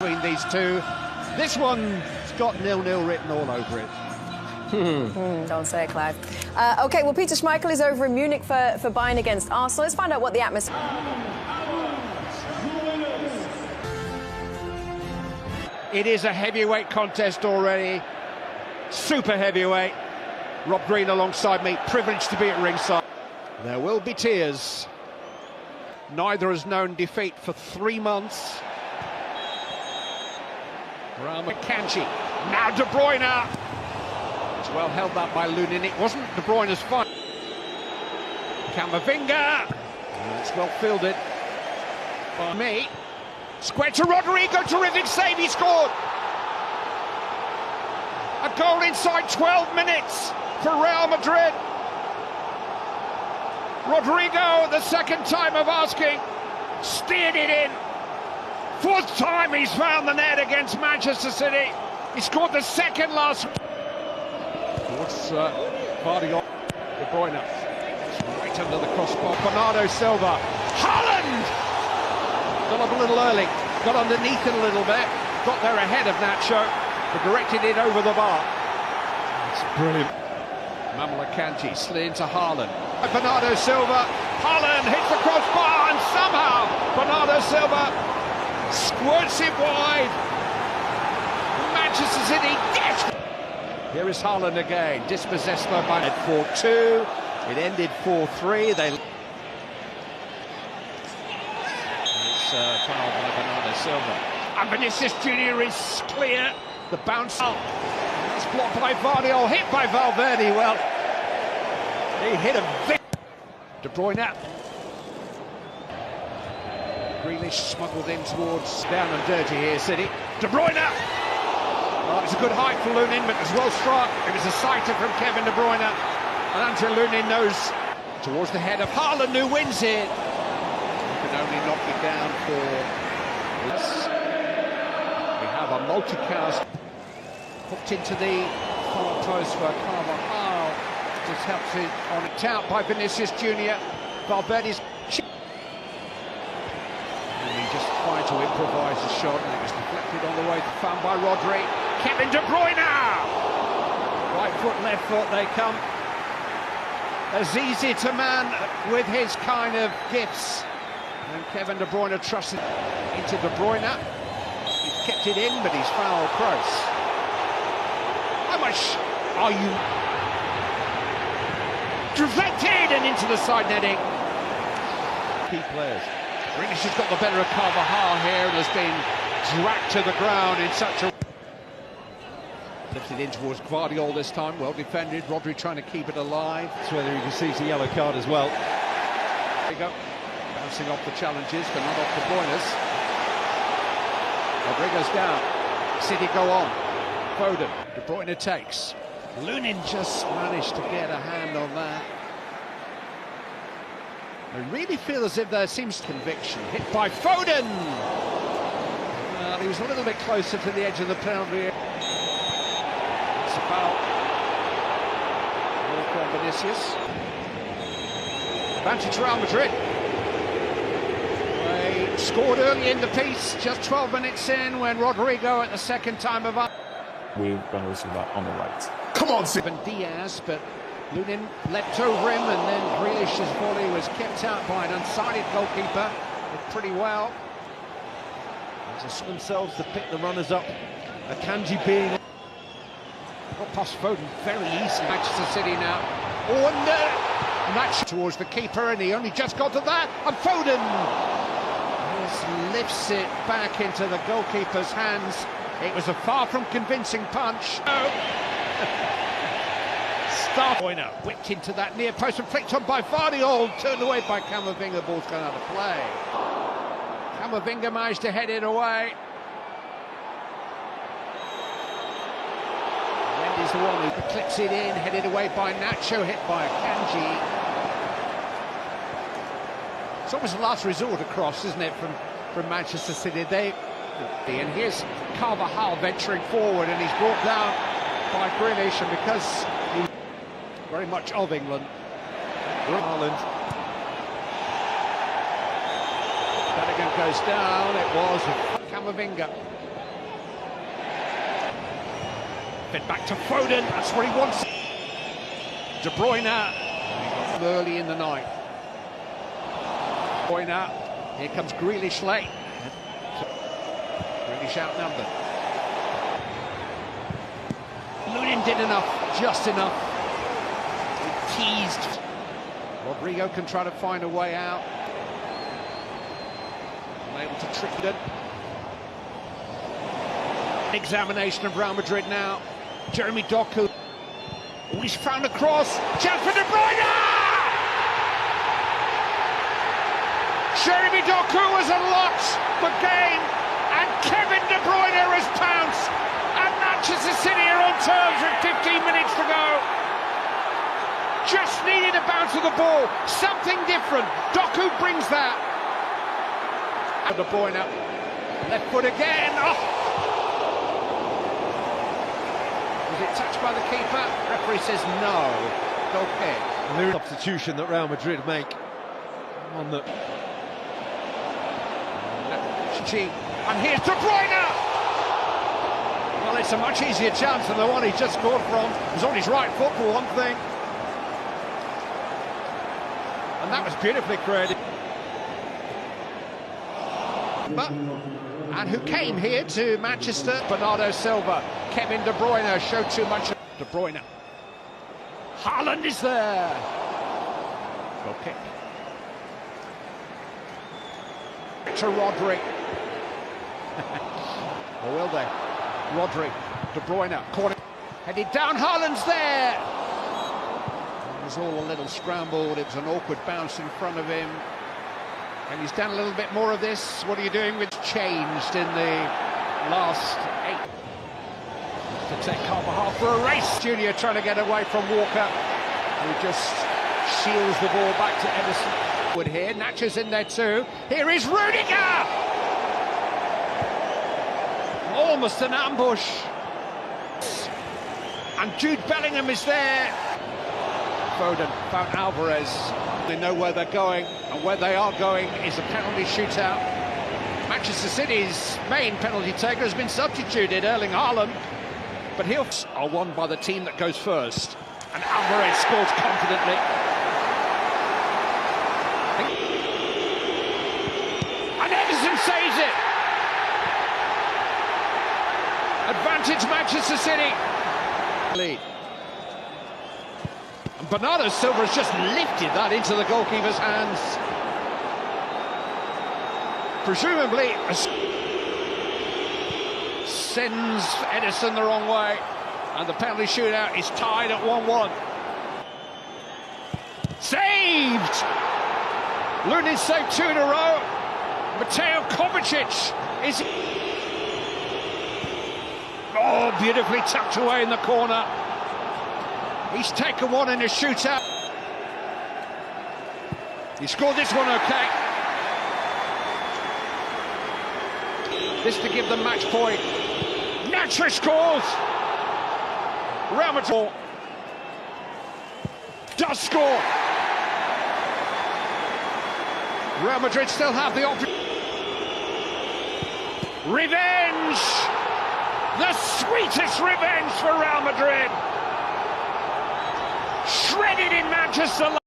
Between these two, this one's got 0-0 written all over it. Don't say it, Clive. OK, well, Peter Schmeichel is over in Munich for Bayern against Arsenal. Let's find out what the atmosphere... It is a heavyweight contest already. Super heavyweight. Rob Green alongside me, privileged to be at ringside. There will be tears. Neither has known defeat for 3 months. Real Madrid. Now De Bruyne. It's well held up by Lunin. It wasn't De Bruyne's fight. Camavinga. It's well fielded by me. Square to Rodrigo. Terrific save. He scored. A goal inside 12 minutes for Real Madrid. Rodrigo, the second time of asking, steered it in. 4th time he's found the net against Manchester City. He scored the second last. Towards Guardiola. De Bruyne. It's right under the crossbar. Bernardo Silva. Haaland! Got up a little early. Got underneath it a little bit. Got there ahead of Nacho. But directed it over the bar. It's brilliant. Malam slid into Haaland. Bernardo Silva. Haaland hits the crossbar and somehow Bernardo Silva squirts it wide. Manchester City desperate. Here is Haaland again, dispossessed by 4-2. It ended 4-3. It's fouled by Bernardo Silva. And Vinicius Junior is clear. The bounce. That's blocked by Vardy, hit by Valverde. Well, he hit a bit. De Bruyne. Grealish smuggled in towards down and dirty here, City. De Bruyne! Well, it's a good height for Lunin, but it was well struck. It was a sighter from Kevin De Bruyne. And until Lunin knows towards the head of Haaland, who wins it. He can only knock it down for this. We have a multicast hooked into the far post for Carvajal. Just helps it on it out by Vinicius Junior. Valverde's. Just trying to improvise the shot, and it was deflected on the way, found by Rodri. Kevin De Bruyne! Right foot, left foot, they come. Azizi to man with his kind of gifts. And Kevin De Bruyne trusted into De Bruyne. He's kept it in, but he's foul close. How much are you? Deflected and into the side netting. Key players. Grealish has got the better of Carvajal here and has been dragged to the ground in such a... Lifted in towards Guardiola this time, well defended. Rodri trying to keep it alive. That's whether he receives a yellow card as well. There you go. Bouncing off the challenges, but not off De Bruyne's. Rodrigo's down. City go on. Foden. De Bruyne takes. Lunin just managed to get a hand on that. I really feel as if there seems conviction. Hit by Foden! Well, he was a little bit closer to the edge of the penalty. It's a foul. Ball from Vinicius. Advantage Real Madrid. They scored early in the piece, just 12 minutes in, when Rodrigo at the second time of up. We're going to receive that on the right. Come on, Diaz, but Lunin leapt over him, and then Grealish's volley was kept out by an unsighted goalkeeper. Did pretty well. Just themselves to pick the runners up. Akanji being... Got past Foden very easy. Manchester City now. Oh, and match towards the keeper, and he only just got to that. And Foden just lifts it back into the goalkeeper's hands. It was a far from convincing punch. Starpoiner whipped into that near post and flicked on by Vardy, all turned away by Camavinga. Ball's gone out of play. Camavinga managed to head it away. Wendy's the one who clicks it in, headed away by Nacho, hit by Akanji. It's almost a last resort across, isn't it, from Manchester City? And here's Carvajal venturing forward, and he's brought down by Grealish, and because he's very much of England. Haaland. Bellingham goes down. It was Camavinga. Fed back to Foden, that's what he wants. De Bruyne, early in the night. De Bruyne, here comes Grealish late. Grealish outnumbered. Lunin did enough, just enough. He teased. Rodrigo can try to find a way out. Unable to trick it. Examination of Real Madrid now. Jeremy Doku. Oh, he's found a cross. Chance for De Bruyne! Jeremy Doku has unlocked the game, and Kevin De Bruyne has pounced. And Manchester City are on terms with 15 minutes to go. Just needed a bounce of the ball, something different. Doku brings that. De Bruyne, left foot again. Oh. Was it touched by the keeper? Referee says no. Goal kick. New substitution that Real Madrid make. On the... And here's De Bruyne! Well, it's a much easier chance than the one he just scored from. It was on his right foot for one thing. And that was beautifully created. And who came here to Manchester? Bernardo Silva. Kevin De Bruyne showed too much. De Bruyne. Haaland is there. Goal kick. To Rodri. Or will they? Rodri. De Bruyne. Corner. Headed down. Haaland's there. It was all a little scrambled. It was an awkward bounce in front of him. And he's done a little bit more of this. What are you doing with changed in the last 8? To take Carvajal for a race. Junior trying to get away from Walker, who just shields the ball back to Edison. Wood here, Nacho's in there too. Here is Rudiger! Almost an ambush. And Jude Bellingham is there. Foden found Alvarez. They know where they're going, and where they are going is a penalty shootout. Manchester City's main penalty taker has been substituted, Erling Haaland, but he'll are won by the team that goes first. And Alvarez scores confidently. And Edison saves it. Advantage Manchester City. Lead. And Bernardo Silva has just lifted that into the goalkeeper's hands. Presumably sends Edison the wrong way. And the penalty shootout is tied at 1-1. Saved! Lunin saved 2 in a row. Mateo Kovacic is... Oh, beautifully tucked away in the corner. He's taken one in a shootout. He scored this one okay. This to give them match point. Nacho scores! Real Madrid does score. Real Madrid still have the opportunity. Revenge! The sweetest revenge for Real Madrid. Shredded in Manchester.